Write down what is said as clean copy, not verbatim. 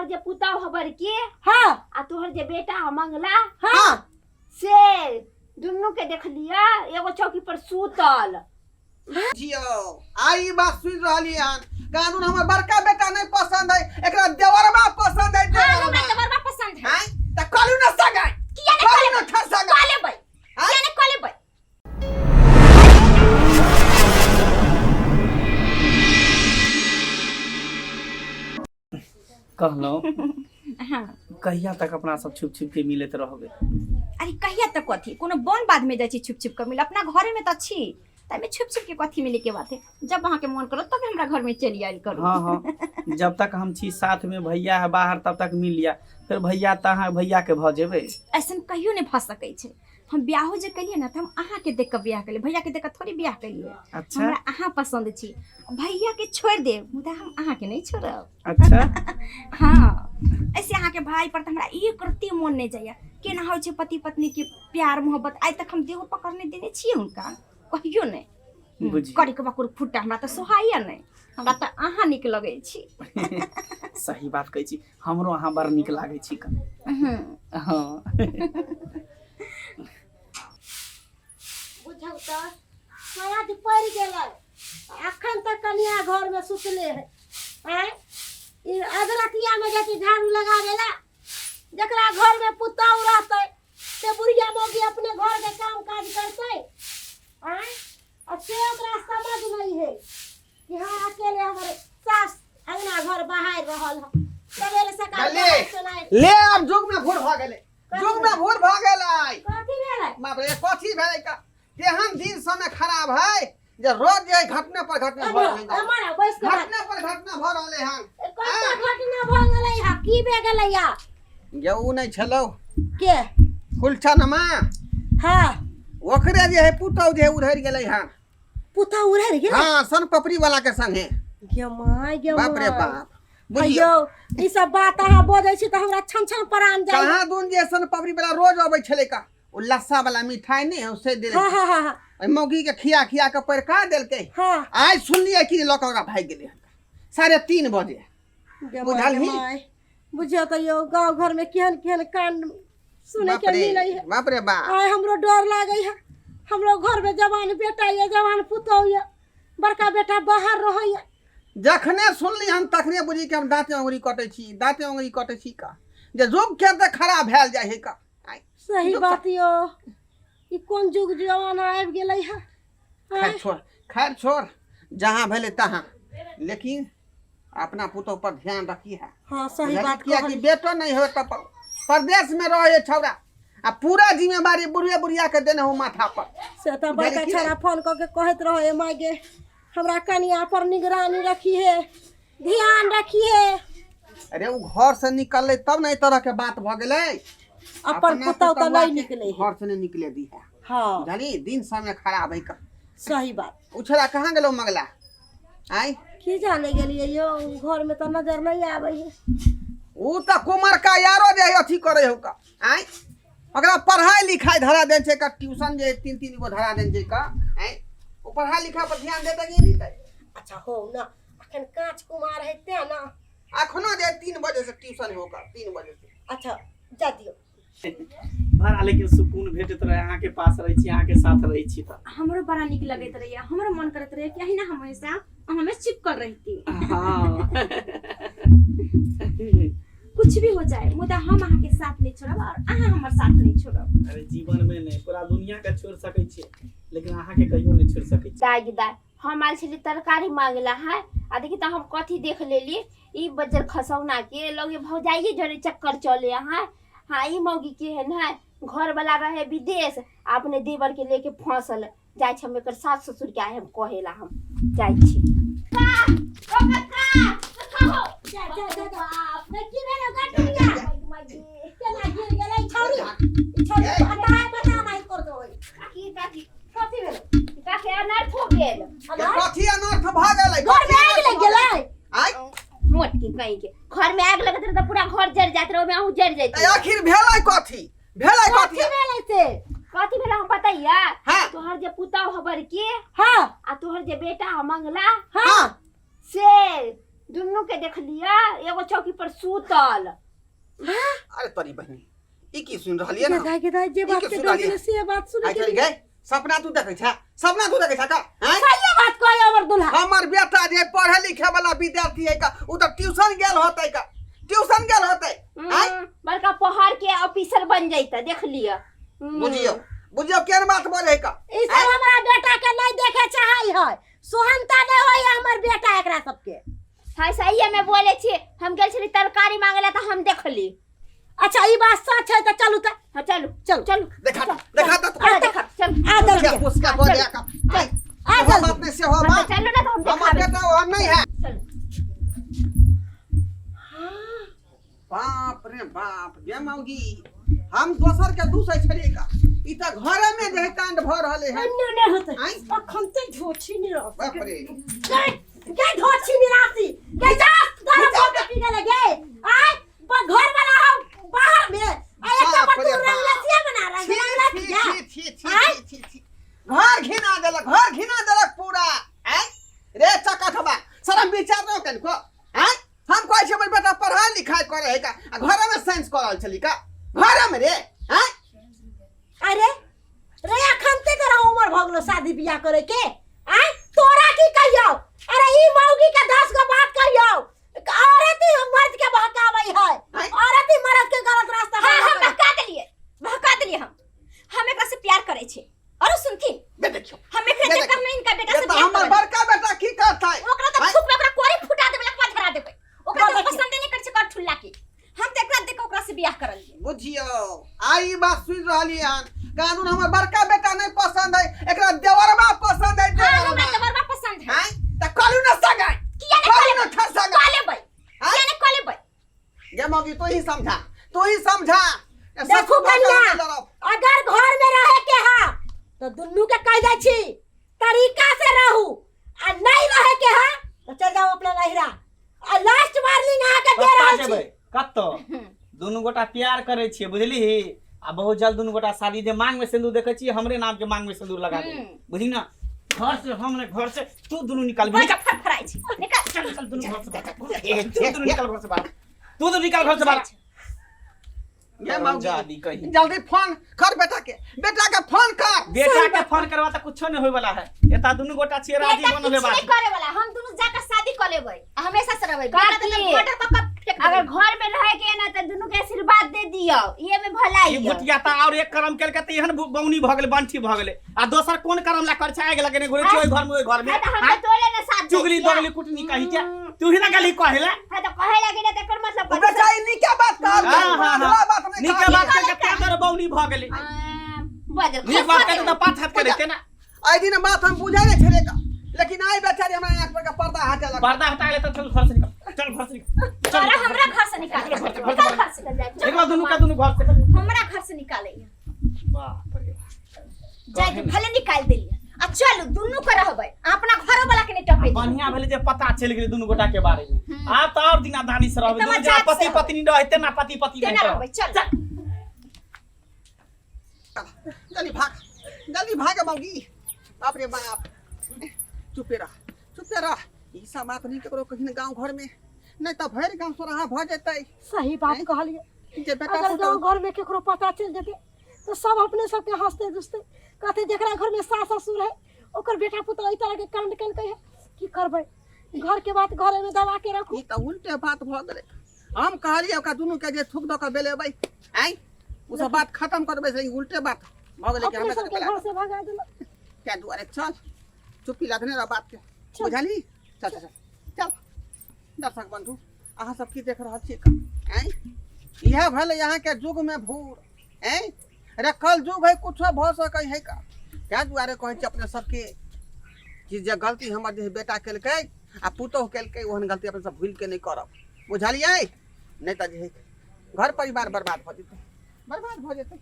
तोहर जे पुताव हबर के हाँ आ तोहर जे बेटा मंगला हाँ से दुन्नु के देख लिया एगो चौकी पर सूतल। जियो आई बात सुन रहली हन कानून हमर बड़का बेटा नहीं पसंद है एकरा देवरबा पसंद है। हां हमरा देवरबा पसंद है। हां त कलू न सगाई किया ने कलू न खा सगाई काले भाई किया ने काले भाई कहलो हाँ कहिया तक अपना सब छुप छुप के मिलत रहबे। अरे कहिया तक कथी कोनो बन बाद में जाई छी छुप छुप के मिल अपना घरे में त छी तमे छुप छुप के कथी मिले के बात है जब वहां के मन करो तब हमरा घर में चली आइल करो। हाँ हाँ जब तक हम छी साथ में भैया है बाहर तब तक मिल लिया फिर भैया तहाँ भैया के भ जेबे। ऐसन कहियो नहीं भ सकै छै हम ब्याहो जे कलिए ना त हम अहाँ के देख के ब्याह कलिए भैया के देख के थोड़ी ब्याह कलिए। अच्छा हमरा अहाँ पसंद छी भैया के छोड़ दे मुदा हम अहाँ के नहीं छोड़ब। अच्छा हाँ ऐसे अहाँ के भाई पर त हमरा एक रत्ती मन नहीं जाइए केना होइ छै पति पत्नी के प्यार मोहब्बत आज तक हम देहो पकड़ने देने छिए उनका कहियो नहीं बुझी कड़ी के बकुर फुटा हमरा त सोहाइया नहीं हमरा त अहाँ निक लगे छी। सही बात कहै छी हमरो अहाँ बड़ निक लागे छी का। हाँ बुझौ त साँझ पड़ गेलै अखन तक कनिया घर में सुतले है हैं ई अदरतिया में जाके झाड़ू लगा देला जकरा घर में पुतौ रहतै से बुढ़िया मौगी अपने घर के काम काज करतै हैं और से ओकरा समझ नहीं है कि हाँ अकेले हमर सास अंगना घर बाहर रहल ह सवेरे सकाल सुनाई ले अब जुग में भोर भ गेलै जुग में भोर भ गेलै कथी भेलै बाप रे कथी भेलै का केहन दिन समय खराब है जे रोज जे घटना पर घटना भ रहलै हमारा बैस के घटना पर घटना भ रहलै हन कतना घटना भ गेलै हा की भे गेलै या ये उ नहीं छलौ के फुलछनमा हाँ ओकरे जे है पुतौ जे उधर गेलै हन पुता उड़े गेलै हां सन पपड़ी वाला के संगे गे माय गे बाप रे बाप अयो ई सब बात अहाँ बोलै छी त हमरा छन छन प्राण जाय। कहाँ दून जे सन पपड़ी वाला रोज आबै छलै का ओ लस्सा वाला मिठाई नहीं उसे दे हाँ हाँ हाँ ओइ मौगी के खिया खिया के परका देलकै। हाँ आज सुनलिए कि लक ओकरा भाग गेलै 3:30 बजे बुझलही बुझियो त यो गांव घर में केहन केहन कांड सुने के मिलै है बाप रे बाप आय हमरो डर लागै है हमरो घर में जवान बेटा ये जवान पुतौ ये बड़का बेटा बाहर रहै है जखने सुनली हम तखने बुझी कि हम दाँते अंगुरी कटै छी का जे जुग के त खराब भेल जाय है का। सही बात यो ई कोन जुग जमाना आबि गेलै है खैर छोड़ जहाँ भेले तहाँ लेकिन अपना पुतौ पर ध्यान रखी है। हाँ सही बात किया कि बेटो नहीं हो त परदेश में रहे छौरा आ पूरा जिम्मेवारी बुढ़िया बुढ़िया के देने हो माथा पर से त बड़का छौरा फोन क के कहत रहे माय गे हमरा कनिया पर निगरानी रखी है ध्यान रखी है। अरे वो घर से निकलले तब ना तरह के बात भ गेलै अपन पुतौ त नहीं निकले है घर से नहीं निकले दी है। हाँ जानी दिन समय खराब है का सही बात उछला कहाँ गेलो मगला आई की जाने गेलिए यो घर में तो नजर नहीं आवे है उ त कुमार का यारो जे अथी करे हो का आई ओकरा पढ़ाई लिखाई धरा दे छै का ट्यूशन जे 3-3 गो धरा दे छै का आई ओ पढ़ाई लिखाई पर ध्यान देता कि नहीं दे। अच्छा हो ना अखन कांच कुमार है ते ना अखनो जे 3 बजे से ट्यूशन हो का 3 बजे से अच्छा जा दियो बड़ा लेकिन सुकून भेटत रहे अहाँ के पास रही छी अहाँ के साथ रही छी त हमरो बड़ा निक लगत रहिए हमरो मन करत रहे कि अहिना हमेशा हमें चिपकल रहती। हाँ कुछ भी हो जाए मुदा हम अहाँ के साथ नहीं छोड़ब और अहाँ हमर साथ नहीं छोड़ब। अरे जीवन में नहीं पूरा दुनिया के छोड़ सकै छी लेकिन अहाँ के कहियो नहीं छोड़ सकै छी। दागीदार हम आइल छली तरकारी मांगला है आ देखी त हम कथी देख लेली ई बजर खसौना के लगे भौजाइए जरे चक्कर चले है। हाँ ई मौगी के है ना घर वाला रहे विदेश अपने देवर के लेके फंसल जाय हम एकर सास ससुर के आए हम कहेला हम जाय छी का ओ का खाओ जा जा जा बाप ने की भेलो गटिया केना गिर गेलै छौरी बता नहीं कर दो काकी कथी भेलो काकी अनर्थ हो गेल कथी अनर्थ भ गेलै घर में आग लग गेलै आई मोटकी कहीं के घर में आग लगत रहे त पूरा घर जर जात रहे में आहू जर जैते आखिर भेलै कथी कथी भेलै से कथी भेला हम बताइया हाँ। तोहर जे पुताव हबर के हाँ आ तोहर जे बेटा मंगला हाँ से दुनू के देख लिया एगो चौकी पर सूतल। अरे तोरी बहन ई की सुन रहलिए ना दाई के दाई जे बात के डर से बात सुन आई चली गए सपना तू देखे छा सपना तू देखे छा का हैं सही बात कहे हमर दुल्हा। हमर बेटा जे पढ़े लिखे वाला विद्यार्थी है का उ तो ट्यूशन गेल होतै का ट्यूशन गेल होतै हैं बड़का पहाड़ के ऑफिसर बन जाइता देख लिया। बुझियो बुझियो केन बात बोले का ई सब हमरा बेटा के नहीं देखे चाहै है सोहनता नहीं होय हमर बेटा एकरा सबके। हां सही में बोले छी हम गेल छली तरकारी मांगेला त हम देखली। अच्छा ई बात सच है तो चलू त। हां चलो चलो देखा तो देखा चल आ दल क्या पुस्का बोले का आ हम जल्दी। अपने से हो बात चलो ना तो हम हमर देखा बेटा वो नहीं है चल। बाप रे बाप ये मौगी हम दोसर के दूसरे छलिए का ई त घर में जे कांड भ रहले है अन्य नहीं होते आई अखन ते झोछी नहीं रह बाप रे के झोछी नहीं राती के जा घर को पी के लगे आय घर वाला हम बाहर में आय एक बाप रे बटूर बाप। रंगलसिया बना रहा है छी घर घिना देलक पूरा हैं रे चकठबा शरम विचार न कन को हैं हम कहै छै हमर बेटा पढ़ाई लिखाई करे है का घर में साइंस करल छली का घर में रे हैं अरे रे अखन ते तोरा उम्र भ गेलो शादी बियाह करे के आय तोरा की कहियो अरे ई मौगी के 10 गो बात कहियो औरत ही मर्द के बहकावै है औरत ही मर्द के गलत रास्ता हां हम बहका देलिए हम एकरा से प्यार करे छे और सुनथिन बे देखियो हम एकरा चक्कर में इनका बेटा से तो प्यार हमर करे बड़का बेटा की करतै ओकरा त थूक में ओकरा कोरी फुटा देबे एक बार धरा देबे ओकरा तो पसंद नहीं कर छै कर ठुल्ला के हम त एकरा देख ओकरा से बियाह करलिए। बुझियो आई बात सुन रहली हन कानून हमर बड़का बेटा नहीं पसंद है एकरा देवरबा पसंद है हां हमरा तबरबा पसंद है हैं त कलू न सगाई किया ने कलू न खर सगाई काले भाई किया ने काले भाई गे मौगी तू ही समझा देखो कन्या अगर घर में रहे के हां तो दुन्नू के कह जाय छी तरीका से रहू आ नहीं रहे के हां तो चल जाओ अपना नहिरा आ लास्ट वार्निंग आ के दे रहल छी कत्तो दुनू गोटा प्यार करे छिए बुझली आ बहुत जल्द दुनू गोटा शादी दे मांग में सिंदूर देखे छी हमरे नाम के मांग में सिंदूर लगा दे बुझी ना घर से हमने घर से तू दुनू निकाल बड़ा फरफराई छी निकाल निकल दुनू घर से बाहर तू दुनू निकल घर से बाहर तू तो निकल घर से बाहर ये मौगी जादी कहीं जल्दी फोन कर बेटा के फोन कर बेटा के फोन करवा त कुछो नहीं होय वाला है एता दुनू गोटा छिए राजी बेटा बनले कुछ बात नहीं करे वाला हम दोनों जाकर शादी कर लेबै हमेशा से रहबै का बेटा तो की? बॉर्डर पर फेंक अगर देबै। घर में रहे के ना त दुनू के आशीर्वाद दे दियो ये में भलाई ई है। भुटिया ता और एक कर्म केल के त एहन बौनी भ गेल बंठी भ गेले आ दोसर कोन कर्म ला कर छाए गेल के घुरे ओय घर में ओय घर में है तो हम तोले ना साथ चुगली दोगली कुटनी कहि के तू ही ना गली कहला है तो कहे लगे ना तेकर मतलब बेटा इन्हीं क्या बात कर हां हां दूसरा बात नहीं निके कर। बात के तेरे बौनी भ गेले बदल नी बात के त पाँच हाथ करे के ना आई दिन बात हम बुझा नहीं छले का लेकिन आई बेचारी हमरा आंख पर का पर्दा हटा लगा पर्दा हटा ले त चल घर से निकल चल घर से निकल तोरा हमरा घर से निकाल निकाल घर से एकला दुनू का दुनू घर से हमरा घर से निकाले बाप रे जाय के भले निकाल देलिए आ चल दुनू के रहबै अपना घरो वाला के नहीं टपे बढ़िया भेले जे पता चल गेले दुनू गोटा के बारे में आ त और दिना धानी से रहबे एकदम दुनू जना मजाक पति से पत्नी रहते ना पति पत्नी तेना रहबै चल जल्दी भाग मौगी बाप रे बाप चुपे रह ई सब बात नहीं करो कहीं गांव घर में नहीं तो भर गांव सोराहा भ जेतै सही बात कहलिए जे बेटा अगर गांव घर में केकरो पता चल जेते तो सब अपने सब के हंसते दुसते कहते जेकरा घर में सास ससुर है ओकर बेटा पुतौ ई तरह के कांड केलकै है की करबै घर के बात घरे में दबा के रखू ई त उल्टे बात भ गेलै हम कहलिए ओका दुनू के जे थूक द के बेलेबै आई उ सब बात खत्म करबै से उल्टे बात भ गेलै कि अपने हमरा सब के घर से भगा देला क्या दुआरे चल चुप्पी लगने रह बात के बुझली चल चल चल दर्शक बंधु अहाँ सब की देख रहल छी हैं यह भले यहाँ के युग में भूर हैं रे कल युग है कुछ भ सकै है का क्या दुआरे कहै छी अपने सबके कि जे गलती हमर जे बेटा केलकै आ पुतोह केलकै ओहन गलती अपने सब भूल के नहीं करब बुझलियै नहीं त जे घर परिवार बर्बाद भ जेतै